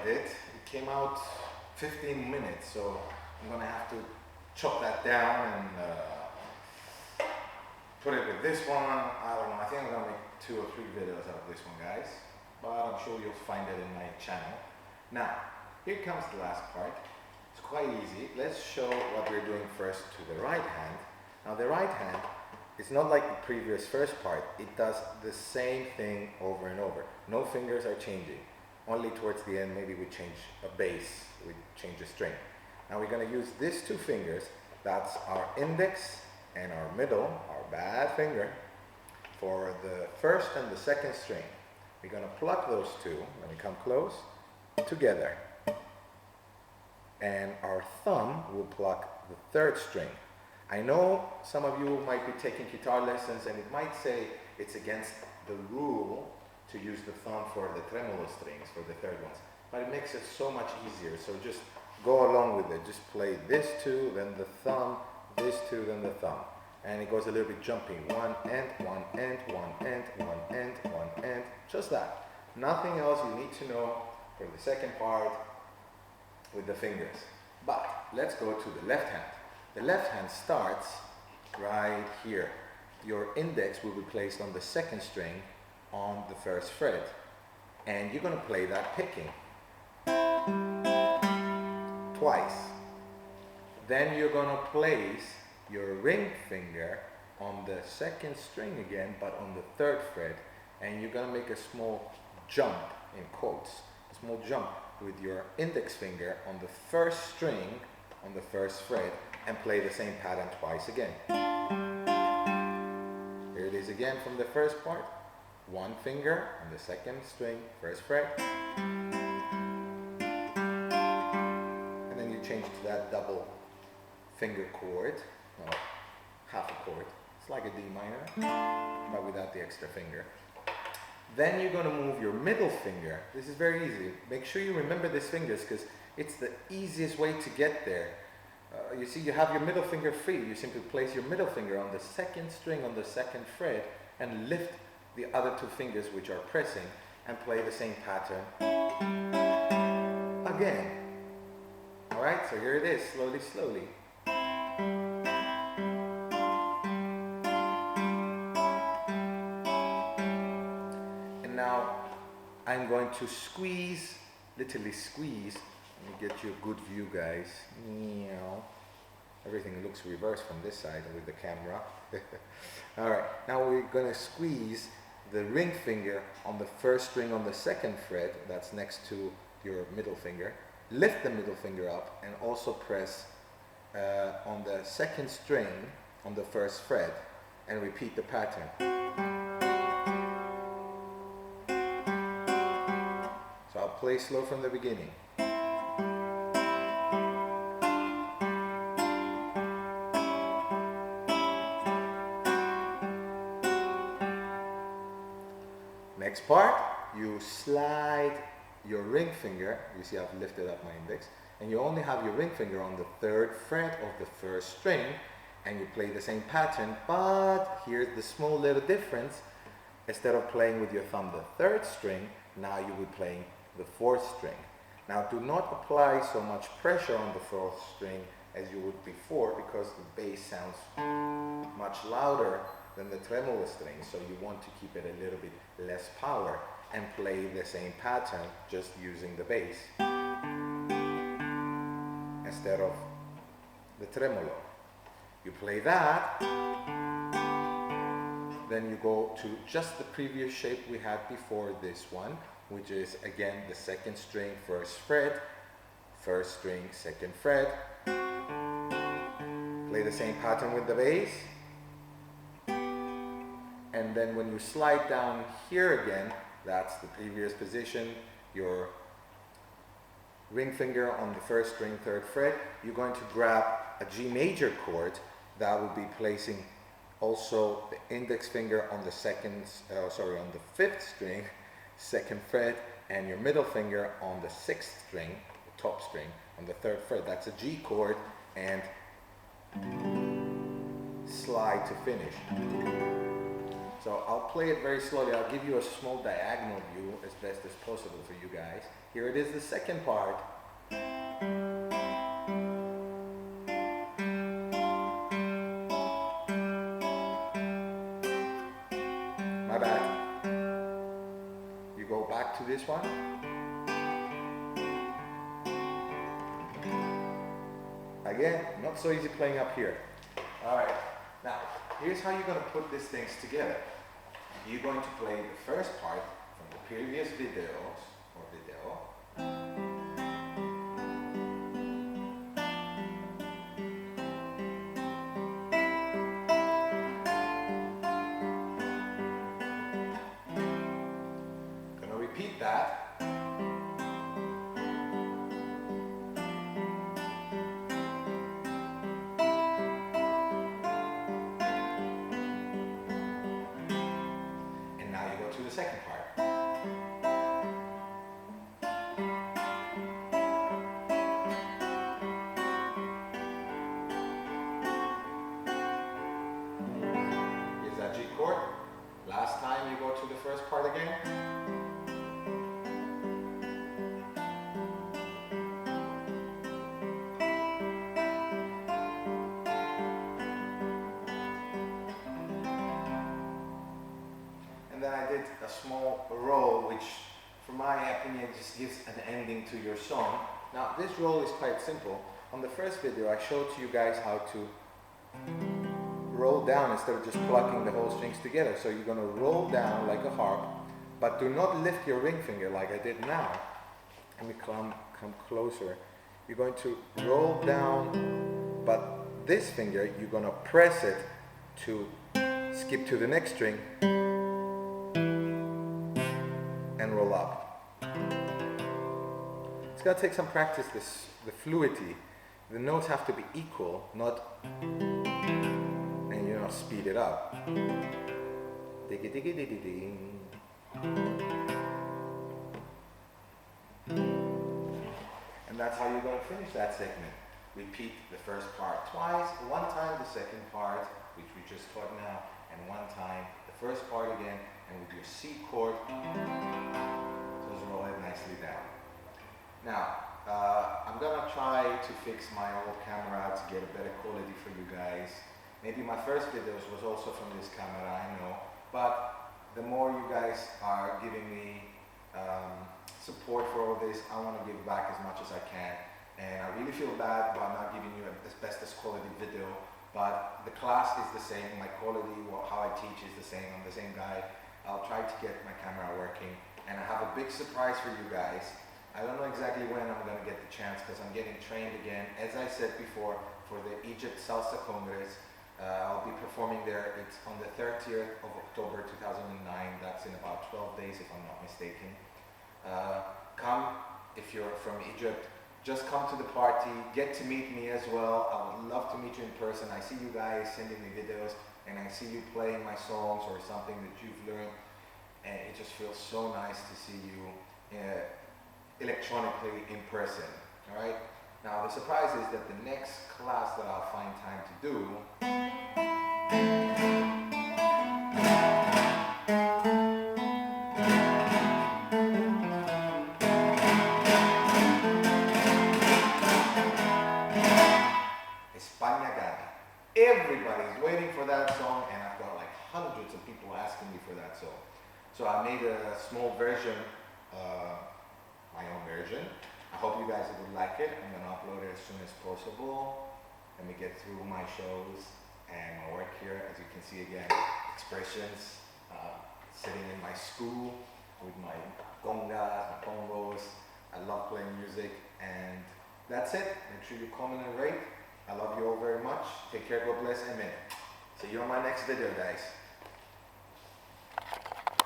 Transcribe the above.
did. It came out 15 minutes, so I'm gonna have to chop that down and put it with this one. I don't know, I think I'm gonna make 2 or 3 videos out of this one, guys, but I'm sure you'll find it in my channel. Now, here comes the last part. It's quite easy. Let's show what we're doing first to the right hand. Now the right hand, it's not like the previous first part. It does the same thing over and over. No fingers are changing. Only towards the end, maybe we change a bass, we change a string. Now we're gonna use these 2 fingers. That's our index and our middle, our bad finger, for the first and the second string. We're gonna pluck those 2, when we come close, together. And our thumb will pluck the 3rd string. I know some of you might be taking guitar lessons and it might say it's against the rule to use the thumb for the tremolo strings, for the 3rd ones, but it makes it so much easier. So just go along with it. Just play this 2, then the thumb, this 2, then the thumb. And it goes a little bit jumping. 1 end, 1 end, 1 end, 1 end, 1 end, just that. Nothing else you need to know for the second part with the fingers. But let's go to the left hand. The left hand starts right here. Your index will be placed on the 2nd string on the 1st fret, and you're going to play that picking twice. Then you're going to place your ring finger on the 2nd string again, but on the 3rd fret, and you're going to make a small jump, in quotes, a small jump with your index finger on the 1st string on the 1st fret, and play the same pattern twice again. Here it is again from the first part. 1 finger on the 2nd string, 1st fret, and then you change to that double finger chord, well, half a chord. It's like a D minor, but without the extra finger. Then you're going to move your middle finger. This is very easy. Make sure you remember these fingers because it's the easiest way to get there. You see, you have your middle finger free. You simply place your middle finger on the 2nd string on the 2nd fret and lift the other 2 fingers which are pressing and play the same pattern again. Alright, so here it is, slowly, slowly. And now I'm going to squeeze, literally squeeze. Let me get you a good view, guys. Meow. Everything looks reversed from this side with the camera. Alright, now we're going to squeeze the ring finger on the 1st string on the 2nd fret, that's next to your middle finger. Lift the middle finger up and also press on the 2nd string on the 1st fret and repeat the pattern. So I'll play slow from the beginning. Next part, you slide your ring finger, you see I've lifted up my index, and you only have your ring finger on the 3rd fret of the 1st string, and you play the same pattern, but here's the small little difference. Instead of playing with your thumb the 3rd string, now you will be playing the 4th string. Now do not apply so much pressure on the 4th string as you would before, because the bass sounds much louder than the tremolo string, so you want to keep it a little bit less power and play the same pattern just using the bass instead of the tremolo. You play that, then you go to just the previous shape we had before this one, which is again the 2nd string, 1st fret, 1st string, 2nd fret. Play the same pattern with the bass. And then when you slide down here again, that's the previous position, your ring finger on the 1st string, 3rd fret, you're going to grab a G major chord that will be placing also the index finger on the on the 5th string, 2nd fret, and your middle finger on the 6th string, the top string, on the 3rd fret. That's a G chord, and slide to finish. So I'll play it very slowly. I'll give you a small diagonal view as best as possible for you guys. Here it is, the second part. My bad. You go back to this one. Again, not so easy playing up here. All right, now here's how you're going to put these things together. You're going to play the first part from the previous videos or video. Going to repeat that. To the second part. Here's that G chord. Last time you go to the first part again. And then I did a small roll, which, for my opinion, just gives an ending to your song. Now, this roll is quite simple. On the first video, I showed to you guys how to roll down instead of just plucking the whole strings together. So you're going to roll down like a harp, but do not lift your ring finger like I did now. Let me come closer. You're going to roll down, but this finger, you're going to press it to skip to the next string and roll up. It's going to take some practice, the fluidity. The notes have to be equal, not, and you know, speed it up. Diggy diggy diggy ding. And that's how you're going to finish that segment. Repeat the first part twice, one time the second part, which we just taught now, and one time the first part again, and with your C chord, just roll it nicely down. Now, I'm gonna try to fix my old camera to get a better quality for you guys. Maybe my first videos was also from this camera, I know, but the more you guys are giving me support for all this, I want to give back as much as I can. And I really feel bad about not giving you as best as quality video, but the class is the same, my quality, how I teach is the same, I'm the same guy. I'll try to get my camera working, and I have a big surprise for you guys. I don't know exactly when I'm going to get the chance because I'm getting trained again. As I said before, for the Egypt Salsa Congress, I'll be performing there. It's on the 30th of October 2009. That's in about 12 days if I'm not mistaken. Come, if you're from Egypt, just come to the party, get to meet me as well. I would love to meet you in person. I see you guys sending me videos and I see you playing my songs or something that you've learned, and it just feels so nice to see you electronically in person. All right. Now the surprise is that the next class that I'll find time to do Everybody's waiting for that song, and I've got like hundreds of people asking me for that song. So I made a small version, my own version. I hope you guys would like it. I'm going to upload it as soon as possible. Let me get through my shows and my work here. As you can see again, expressions, sitting in my school with my congas, my congos. I love playing music, and that's it. Make sure you comment and rate. I love you all very much. Take care, God bless, amen. See you on my next video, guys.